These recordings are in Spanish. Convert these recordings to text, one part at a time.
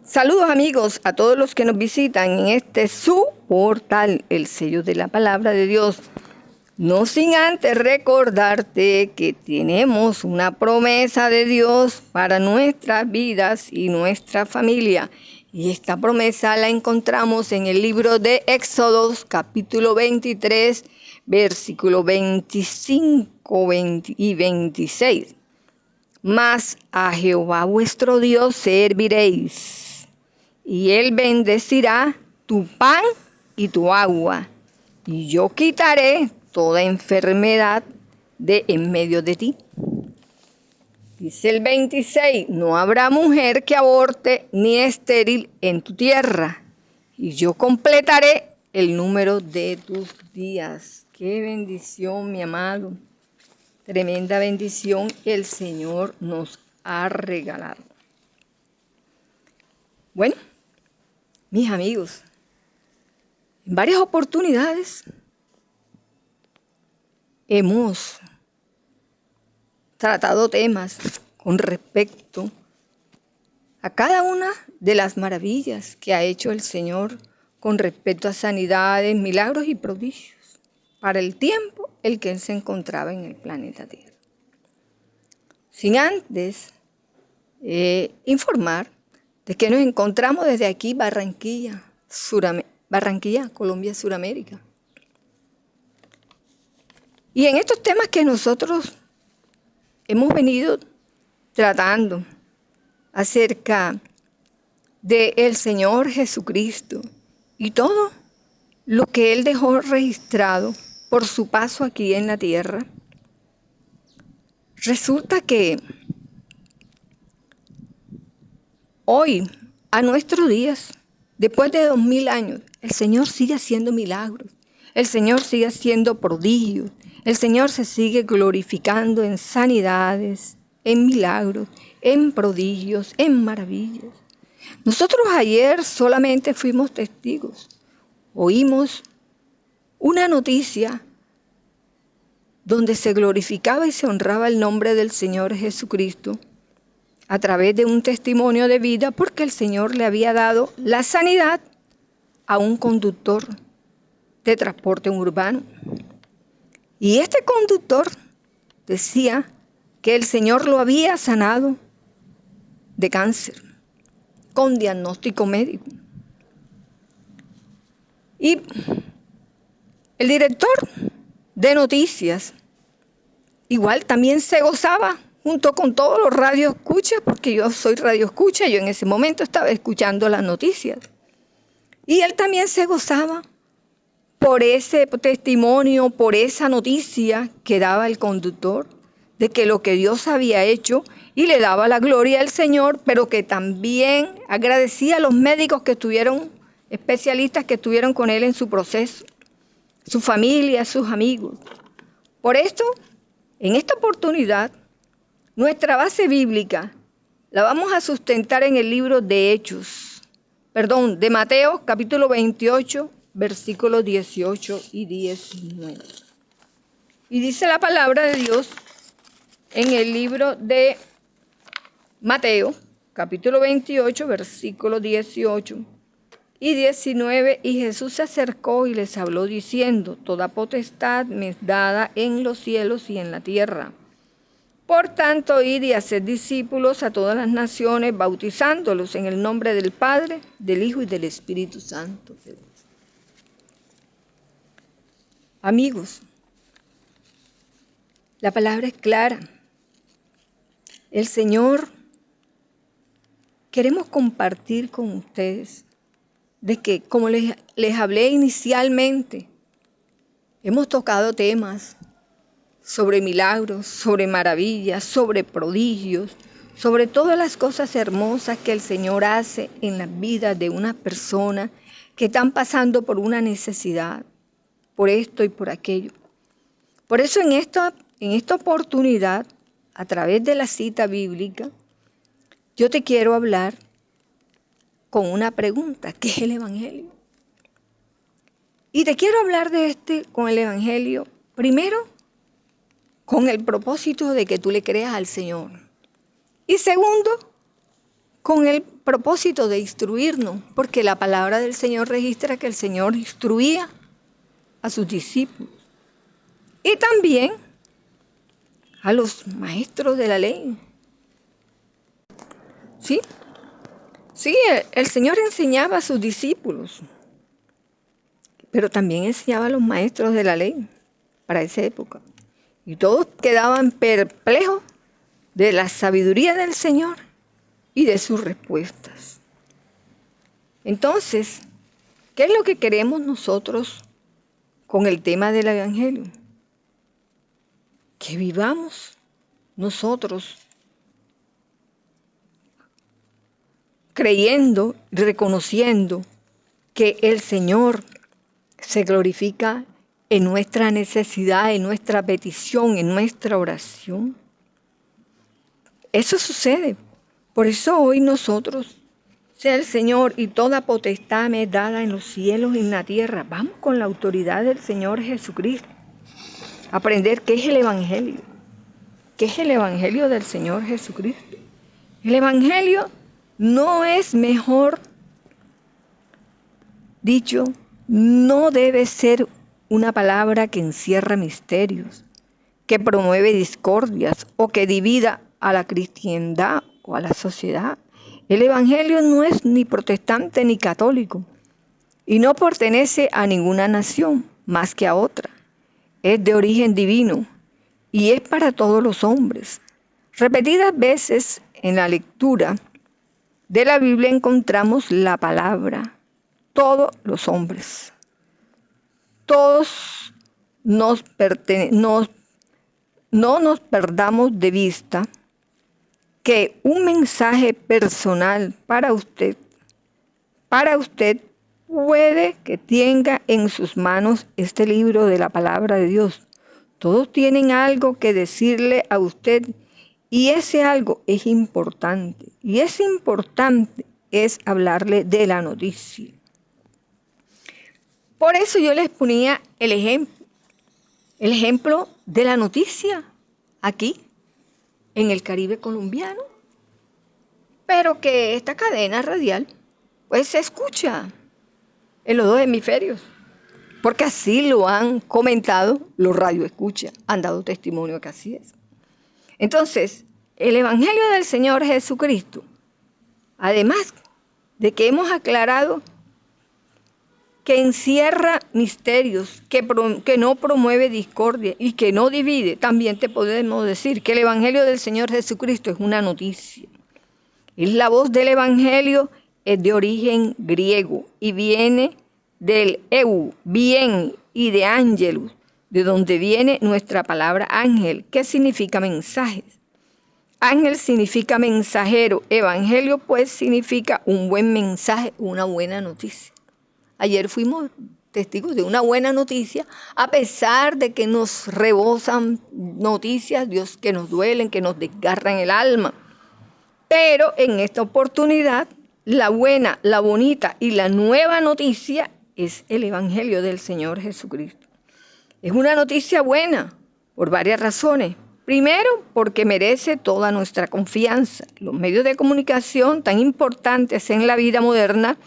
Saludos amigos a todos los que nos visitan en este su portal, el sello de la palabra de Dios. No sin antes recordarte que tenemos una promesa de Dios para nuestras vidas y nuestra familia. Y esta promesa la encontramos en el libro de Éxodos, capítulo 23, versículo 25 y 26. Mas a Jehová vuestro Dios serviréis, y Él bendecirá tu pan y tu agua, y yo quitaré toda enfermedad de en medio de ti. Dice el 26, no habrá mujer que aborte ni estéril en tu tierra, y yo completaré el número de tus días. Qué bendición, mi amado. Tremenda bendición el Señor nos ha regalado. Bueno, mis amigos, en varias oportunidades hemos tratado temas con respecto a cada una de las maravillas que ha hecho el Señor con respecto a sanidades, milagros y prodigios para el tiempo en que Él se encontraba en el planeta Tierra. Sin antes informar de que nos encontramos desde aquí, Barranquilla, Colombia, Suramérica. Y en estos temas que nosotros hemos venido tratando acerca del Señor Jesucristo y todo lo que Él dejó registrado por su paso aquí en la tierra, resulta que hoy, a nuestros días, después de 2000 años, el Señor sigue haciendo milagros, el Señor sigue haciendo prodigios, el Señor se sigue glorificando en sanidades, en milagros, en prodigios, en maravillas. Nosotros ayer solamente fuimos testigos, oímos una noticia donde se glorificaba y se honraba el nombre del Señor Jesucristo a través de un testimonio de vida, porque el Señor le había dado la sanidad a un conductor de transporte urbano. Y este conductor decía que el Señor lo había sanado de cáncer, con diagnóstico médico. Y el director de noticias igual también se gozaba junto con todos los radioescuchas, porque yo soy radioescucha, yo en ese momento estaba escuchando las noticias. Y él también se gozaba por ese testimonio, por esa noticia que daba el conductor, de que lo que Dios había hecho, y le daba la gloria al Señor, pero que también agradecía a los médicos que estuvieron, especialistas que estuvieron con él en su proceso, su familia, sus amigos. Por esto, en esta oportunidad, nuestra base bíblica la vamos a sustentar en el libro de de Mateo, capítulo 28, versículos 18 y 19. Y dice la palabra de Dios en el libro de Mateo, capítulo 28, versículos 18 y 19. Y Jesús se acercó y les habló diciendo: toda potestad me es dada en los cielos y en la tierra. Por tanto, id y haced discípulos a todas las naciones, bautizándolos en el nombre del Padre, del Hijo y del Espíritu Santo. Amigos, la palabra es clara. El Señor, queremos compartir con ustedes de que, como les hablé inicialmente, hemos tocado temas sobre milagros, sobre maravillas, sobre prodigios, sobre todas las cosas hermosas que el Señor hace en la vida de una persona que están pasando por una necesidad, por esto y por aquello. Por eso en esta oportunidad, a través de la cita bíblica, yo te quiero hablar con una pregunta: ¿qué es el Evangelio? Y te quiero hablar con el Evangelio, primero, con el propósito de que tú le creas al Señor. Y segundo, con el propósito de instruirnos, porque la palabra del Señor registra que el Señor instruía a sus discípulos y también a los maestros de la ley. Sí, el Señor enseñaba a sus discípulos, pero también enseñaba a los maestros de la ley para esa época. Y todos quedaban perplejos de la sabiduría del Señor y de sus respuestas. Entonces, ¿qué es lo que queremos nosotros con el tema del Evangelio? Que vivamos nosotros creyendo, reconociendo que el Señor se glorifica en nuestra necesidad, en nuestra petición, en nuestra oración. Eso sucede. Por eso hoy nosotros, sea el Señor y toda potestad me es dada en los cielos y en la tierra. Vamos con la autoridad del Señor Jesucristo a aprender qué es el Evangelio. ¿Qué es el Evangelio del Señor Jesucristo? El Evangelio no es mejor dicho, no debe ser una palabra que encierra misterios, que promueve discordias o que divida a la cristiandad o a la sociedad. El Evangelio no es ni protestante ni católico y no pertenece a ninguna nación más que a otra. Es de origen divino y es para todos los hombres. Repetidas veces en la lectura de la Biblia encontramos la palabra todos los hombres. Todos no nos perdamos de vista que un mensaje personal para usted puede que tenga en sus manos este libro de la palabra de Dios. Todos tienen algo que decirle a usted y ese algo es importante. Y ese importante es hablarle de la noticia. Por eso yo les ponía el ejemplo de la noticia aquí, en el Caribe colombiano, pero que esta cadena radial pues se escucha en los dos hemisferios, porque así lo han comentado los radioescuchas, han dado testimonio que así es. Entonces, el Evangelio del Señor Jesucristo, además de que hemos aclarado que encierra misterios, que no promueve discordia y que no divide, también te podemos decir que el Evangelio del Señor Jesucristo es una noticia. Es la voz del Evangelio, es de origen griego y viene del bien y de ángelus, de donde viene nuestra palabra ángel, que significa mensajes. Ángel significa mensajero, evangelio pues significa un buen mensaje, una buena noticia. Ayer fuimos testigos de una buena noticia, a pesar de que nos rebosan noticias, Dios, que nos duelen, que nos desgarran el alma. Pero en esta oportunidad, la buena, la bonita y la nueva noticia es el Evangelio del Señor Jesucristo. Es una noticia buena por varias razones. Primero, porque merece toda nuestra confianza. Los medios de comunicación tan importantes en la vida moderna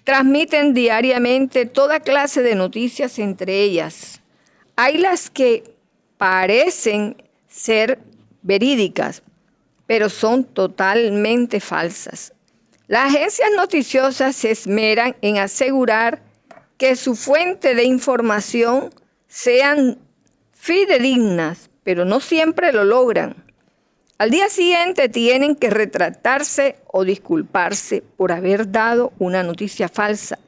transmiten diariamente toda clase de noticias, entre ellas hay las que parecen ser verídicas, pero son totalmente falsas. Las agencias noticiosas se esmeran en asegurar que su fuente de información sean fidedignas, pero no siempre lo logran. Al día siguiente tienen que retratarse o disculparse por haber dado una noticia falsa.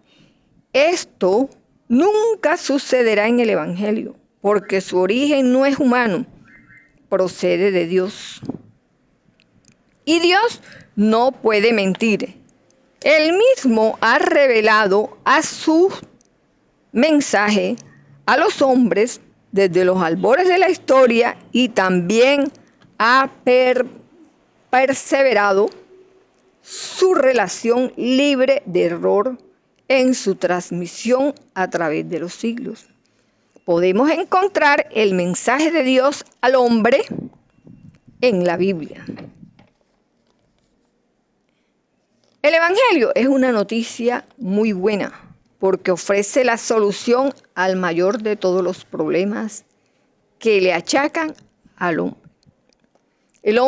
Esto nunca sucederá en el Evangelio, porque su origen no es humano, procede de Dios. Y Dios no puede mentir. Él mismo ha revelado a su mensaje a los hombres desde los albores de la historia y también ha perseverado su relación libre de error en su transmisión a través de los siglos. Podemos encontrar el mensaje de Dios al hombre en la Biblia. El Evangelio es una noticia muy buena porque ofrece la solución al mayor de todos los problemas que le achacan al hombre. El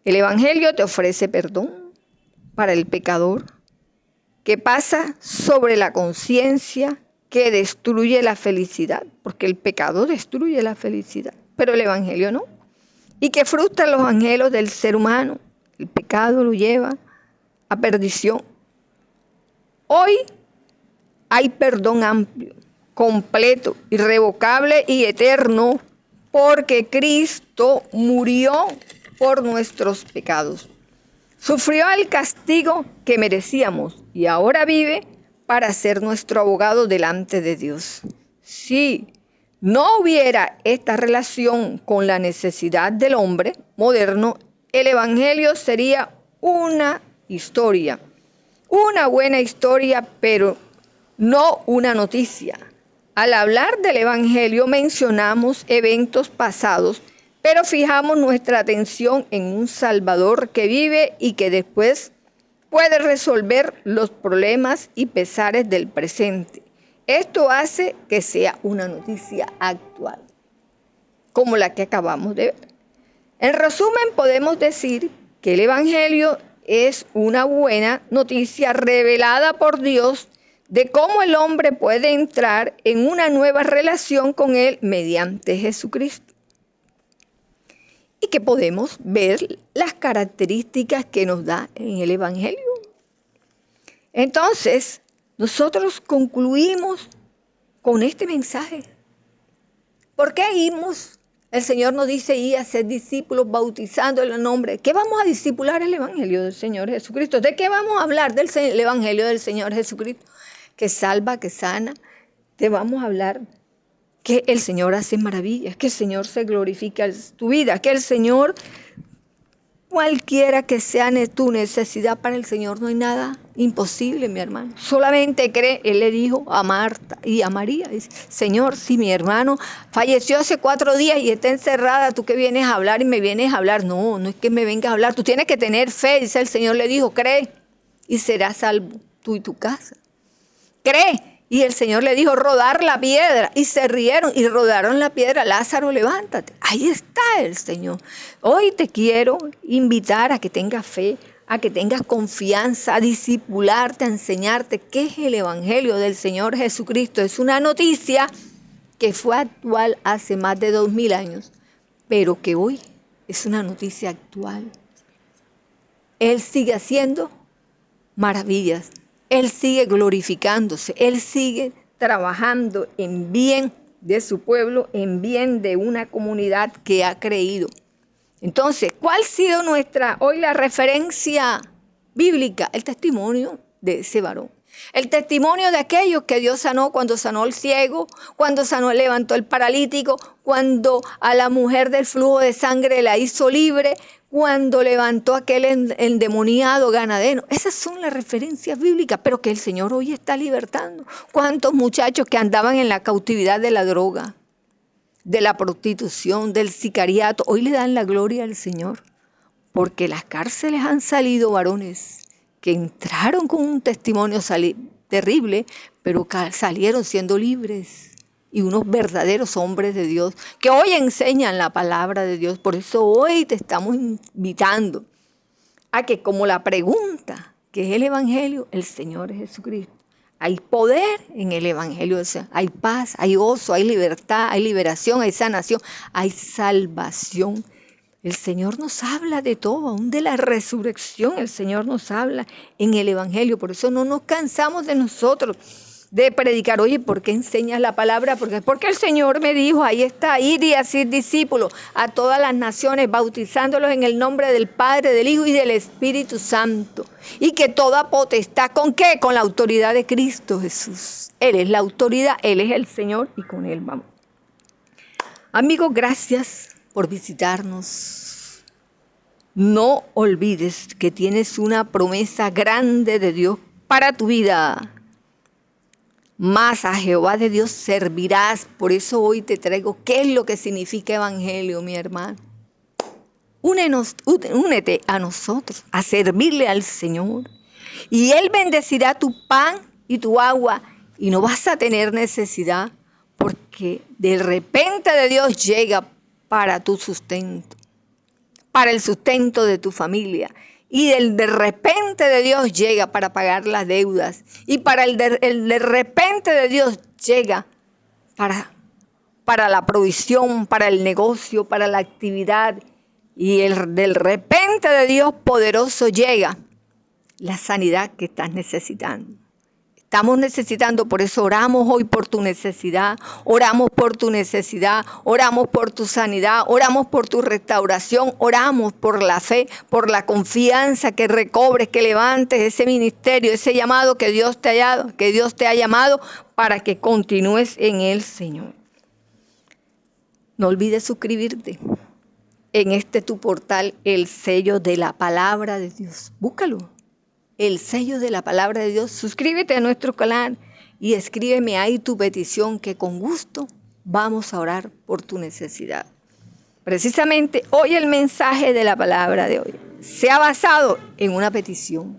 Evangelio te ofrece perdón para el pecador, que pasa sobre la conciencia, que destruye la felicidad, porque el pecado destruye la felicidad, pero el Evangelio no, y que frustra los anhelos del ser humano. El pecado lo lleva a perdición. Hoy hay perdón amplio, completo, irrevocable y eterno, porque Cristo murió por nuestros pecados. Sufrió el castigo que merecíamos y ahora vive para ser nuestro abogado delante de Dios. Si no hubiera esta relación con la necesidad del hombre moderno, el Evangelio sería una historia, una buena historia, pero no una noticia. Al hablar del Evangelio mencionamos eventos pasados, pero fijamos nuestra atención en un Salvador que vive y que después puede resolver los problemas y pesares del presente. Esto hace que sea una noticia actual, como la que acabamos de ver. En resumen, podemos decir que el Evangelio es una buena noticia revelada por Dios de cómo el hombre puede entrar en una nueva relación con Él mediante Jesucristo. Y que podemos ver las características que nos da en el Evangelio. Entonces, nosotros concluimos con este mensaje. ¿Por qué íbamos? El Señor nos dice ir a ser discípulos bautizando en el nombre. ¿Qué vamos a discipular? El Evangelio del Señor Jesucristo. ¿De qué vamos a hablar? Del Evangelio del Señor Jesucristo, que salva, que sana. Te vamos a hablar que el Señor hace maravillas, que el Señor se glorifica en tu vida, que el Señor, cualquiera que sea tu necesidad, para el Señor no hay nada imposible, mi hermano. Solamente cree. Él le dijo a Marta y a María, dice: Señor, si mi hermano falleció hace 4 días y está encerrada, tú que vienes a hablar y me vienes a hablar. No, no es que me vengas a hablar, tú tienes que tener fe. Dice el Señor, le dijo: cree y serás salvo tú y tu casa. Cree. Y el Señor le dijo: rodar la piedra. Y se rieron y rodaron la piedra. Lázaro, levántate. Ahí está el Señor. Hoy te quiero invitar a que tengas fe, a que tengas confianza, a discipularte, a enseñarte qué es el Evangelio del Señor Jesucristo. Es una noticia que fue actual hace más de 2000 años, pero que hoy es una noticia actual. Él sigue haciendo maravillas. Él sigue glorificándose, Él sigue trabajando en bien de su pueblo, en bien de una comunidad que ha creído. Entonces, ¿cuál ha sido hoy la referencia bíblica? El testimonio de ese varón. El testimonio de aquellos que Dios sanó, cuando sanó al ciego, cuando levantó el paralítico, cuando a la mujer del flujo de sangre la hizo libre, cuando levantó aquel endemoniado ganadero. Esas son las referencias bíblicas, pero que el Señor hoy está libertando. ¿Cuántos muchachos que andaban en la cautividad de la droga, de la prostitución, del sicariato, hoy le dan la gloria al Señor? Porque las cárceles han salido varones que entraron con un testimonio terrible, pero salieron siendo libres. Y unos verdaderos hombres de Dios que hoy enseñan la palabra de Dios. Por eso hoy te estamos invitando a que, como la pregunta, que es el Evangelio, el Señor Jesucristo. Hay poder en el Evangelio, o sea, hay paz, hay gozo, hay libertad, hay liberación, hay sanación, hay salvación. El Señor nos habla de todo, aún de la resurrección. El Señor nos habla en el Evangelio. Por eso no nos cansamos de nosotros de predicar. Oye, ¿por qué enseñas la palabra? Porque el Señor me dijo, ahí está, ir y hacer discípulos a todas las naciones, bautizándolos en el nombre del Padre, del Hijo y del Espíritu Santo. Y que toda potestad, ¿con qué? Con la autoridad de Cristo Jesús. Él es la autoridad, Él es el Señor y con Él vamos. Amigos, gracias por visitarnos. No olvides que tienes una promesa grande de Dios para tu vida. Más a Jehová de Dios servirás. Por eso hoy te traigo qué es lo que significa evangelio, mi hermano. únete a nosotros, a servirle al Señor. Y Él bendecirá tu pan y tu agua y no vas a tener necesidad porque de repente de Dios llega para tu sustento, para el sustento de tu familia. Y de repente de Dios llega para pagar las deudas. Y para el de repente de Dios llega para la provisión, para el negocio, para la actividad. Y del repente de Dios poderoso llega la sanidad que estás necesitando. Estamos necesitando, por eso oramos hoy por tu necesidad, oramos por tu necesidad, oramos por tu sanidad, oramos por tu restauración, oramos por la fe, por la confianza que recobres, que levantes ese ministerio, ese llamado que Dios te ha llamado para que continúes en él, Señor. No olvides suscribirte en este tu portal, el sello de la palabra de Dios. Búscalo. El sello de la palabra de Dios. Suscríbete a nuestro canal y escríbeme ahí tu petición que con gusto vamos a orar por tu necesidad. Precisamente hoy el mensaje de la palabra de hoy se ha basado en una petición.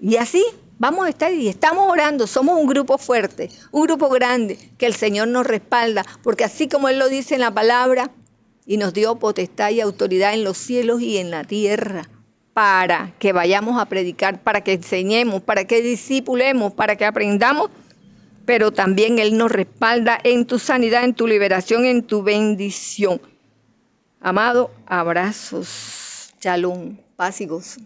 Y así vamos a estar y estamos orando. Somos un grupo fuerte, un grupo grande que el Señor nos respalda, porque así como Él lo dice en la palabra y nos dio potestad y autoridad en los cielos y en la tierra, para que vayamos a predicar, para que enseñemos, para que discipulemos, para que aprendamos, pero también Él nos respalda en tu sanidad, en tu liberación, en tu bendición. Amado, abrazos, shalom, paz y gozo.